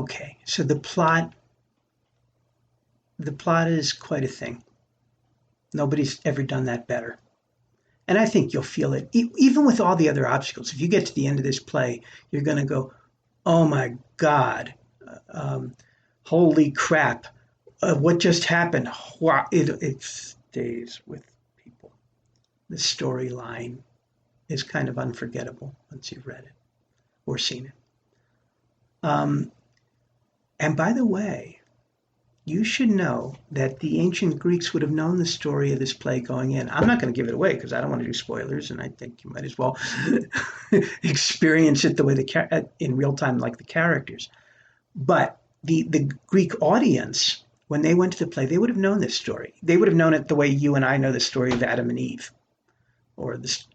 Okay, so the plot is quite a thing. Nobody's ever done that better. And I think you'll feel it. Even with all the other obstacles, if you get to the end of this play, you're going to go, oh my God, um, holy crap, what just happened? Wow. It stays with people. The storyline is kind of unforgettable once you've read it or seen it. Um, and by the way, you should know that the ancient Greeks would have known the story of this play going in. I'm not going to give it away because I don't want to do spoilers, and I think you might as well experience it the way in real time, like the characters. But the Greek audience, when they went to the play, they would have known this story. They would have known it the way you and I know the story of Adam and Eve, or this.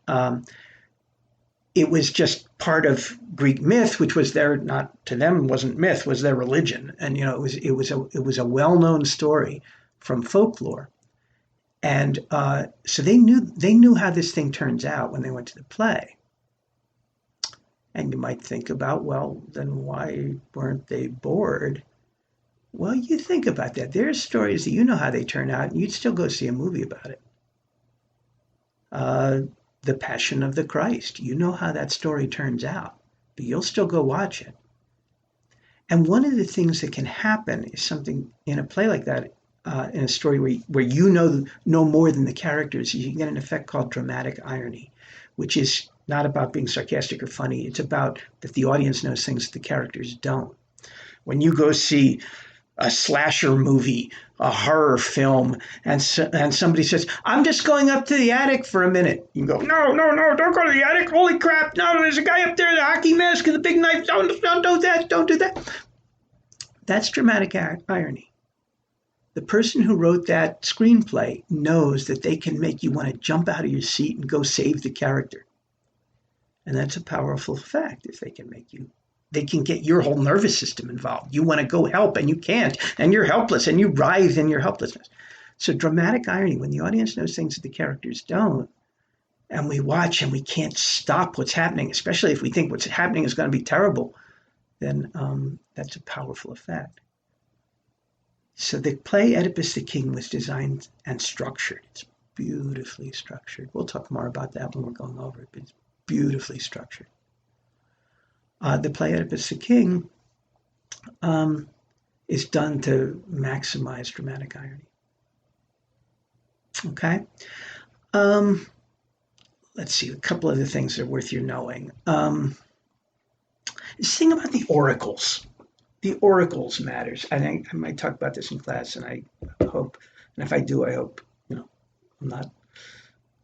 It was just part of Greek myth, which was their, not to them wasn't myth, was their religion, and it was a well-known story from folklore, and so they knew how this thing turns out when they went to the play. And you might think about, well, then why weren't they bored? Well, you think about that. There's stories that you know how they turn out, and you'd still go see a movie about it. The Passion of the Christ. You know how that story turns out, but you'll still go watch it. And one of the things that can happen is something in a play like that, in a story where you know more than the characters, you get an effect called dramatic irony, which is not about being sarcastic or funny. It's about that the audience knows things that the characters don't. When you go see a slasher movie, a horror film, and somebody says, I'm just going up to the attic for a minute. You can go, no, don't go to the attic. Holy crap. No, there's a guy up there, the hockey mask and the big knife. Don't do that. That's dramatic irony. The person who wrote that screenplay knows that they can make you want to jump out of your seat and go save the character. And that's a powerful fact if they can get your whole nervous system involved. You want to go help and you can't, and you're helpless and you writhe in your helplessness. So dramatic irony, when the audience knows things that the characters don't, and we watch and we can't stop what's happening, especially if we think what's happening is going to be terrible, then that's a powerful effect. So the play Oedipus the King was designed and structured. It's beautifully structured. We'll talk more about that when we're going over it, but it's beautifully structured. The play Oedipus the King is done to maximize dramatic irony. Okay? Let's see, a couple other things that are worth your knowing. This thing about the oracles. The oracles matters. I think I might talk about this in class, and I hope, and if I do, I hope, I'm not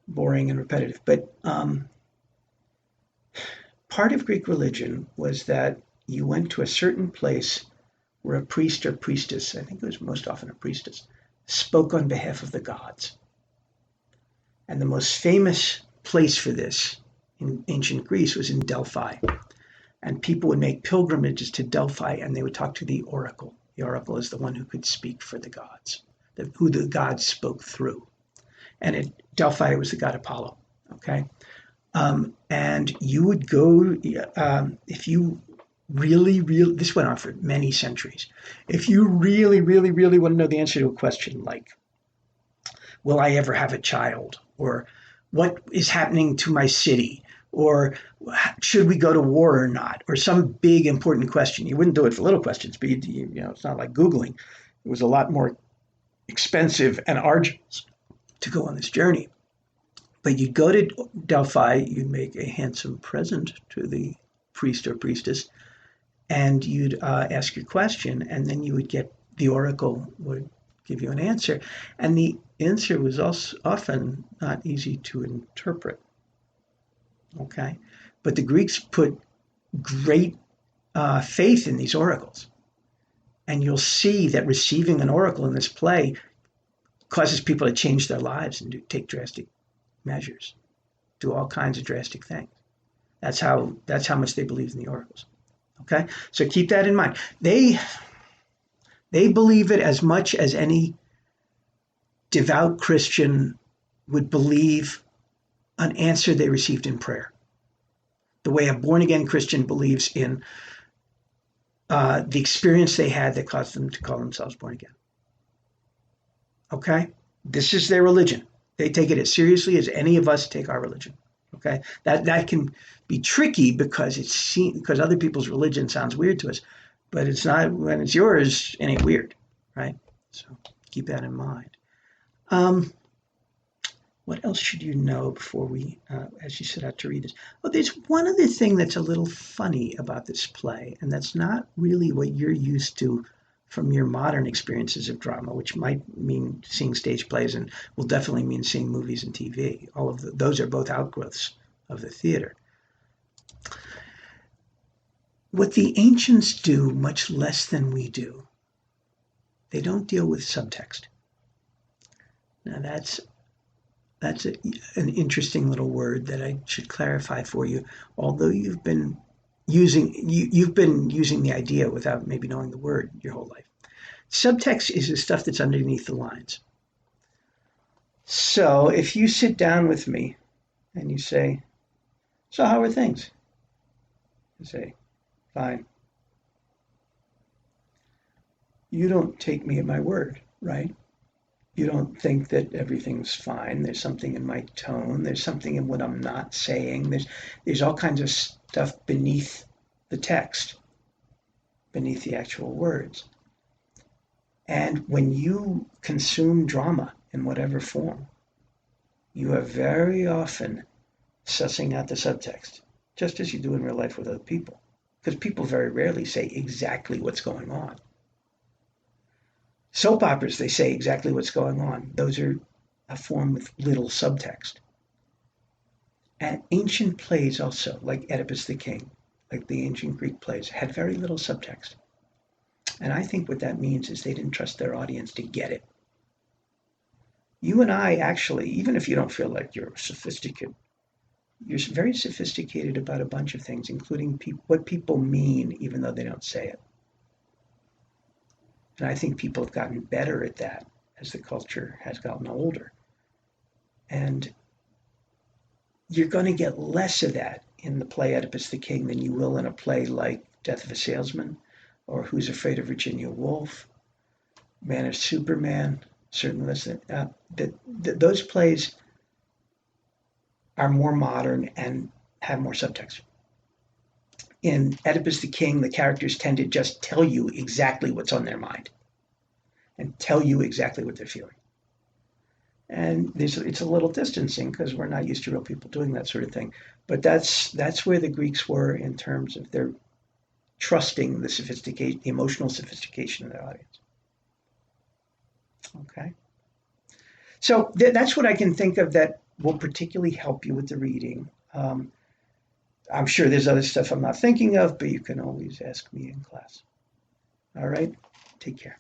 boring and repetitive. But part of Greek religion was that you went to a certain place where a priest or priestess, I think it was most often a priestess, spoke on behalf of the gods. And the most famous place for this in ancient Greece was in Delphi. And people would make pilgrimages to Delphi and they would talk to the oracle. The oracle is the one who could speak for the gods, who the gods spoke through. And at Delphi was the god Apollo, okay? And you would go, if you really, this went on for many centuries. If you really, really, really want to know the answer to a question like, will I ever have a child? Or what is happening to my city? Or should we go to war or not? Or some big important question. You wouldn't do it for little questions, but it's not like Googling. It was a lot more expensive and arduous to go on this journey. But you'd go to Delphi, you'd make a handsome present to the priest or priestess, and you'd ask your question, and then you would get, the oracle would give you an answer. And the answer was also often not easy to interpret. Okay, but the Greeks put great faith in these oracles. And you'll see that receiving an oracle in this play causes people to change their lives and take drastic measures, do all kinds of drastic things. That's how much they believe in the oracles. Okay, so keep that in mind. They believe it as much as any devout Christian would believe an answer they received in prayer. The way a born-again Christian believes in the experience they had that caused them to call themselves born again. Okay? This is their religion. They take it as seriously as any of us take our religion. Okay? That can be tricky because because other people's religion sounds weird to us, but it's not when it's yours, it ain't weird, right? So keep that in mind. Um, what else should you know before as you set out to read this? Oh, there's one other thing that's a little funny about this play, and that's not really what you're used to from your modern experiences of drama, which might mean seeing stage plays and will definitely mean seeing movies and TV. All of those are both outgrowths of the theater. What the ancients do much less than we do, they don't deal with subtext. Now that's an interesting little word that I should clarify for you. Although you've been you've been using the idea without maybe knowing the word your whole life. Subtext is the stuff that's underneath the lines. So if you sit down with me and you say, "So how are things?" I say, "Fine." You don't take me at my word, right? You don't think that everything's fine. There's something in my tone. There's something in what I'm not saying. There's all kinds of stuff beneath the text, beneath the actual words. And when you consume drama in whatever form, you are very often sussing out the subtext, just as you do in real life with other people. Because people very rarely say exactly what's going on. Soap operas, they say exactly what's going on. Those are a form with little subtext. And ancient plays also, like Oedipus the King, like the ancient Greek plays, had very little subtext. And I think what that means is they didn't trust their audience to get it. You and I actually, even if you don't feel like you're sophisticated, you're very sophisticated about a bunch of things, including what people mean, even though they don't say it. And I think people have gotten better at that as the culture has gotten older. And you're going to get less of that in the play Oedipus the King than you will in a play like Death of a Salesman or Who's Afraid of Virginia Woolf, Man of Superman. Certainly, those plays are more modern and have more subtext. In Oedipus the King, the characters tend to just tell you exactly what's on their mind and tell you exactly what they're feeling. And it's a little distancing because we're not used to real people doing that sort of thing. But that's where the Greeks were in terms of their trusting the sophistication, the emotional sophistication of their audience. Okay. So that's what I can think of that will particularly help you with the reading. I'm sure there's other stuff I'm not thinking of, but you can always ask me in class. All right. Take care.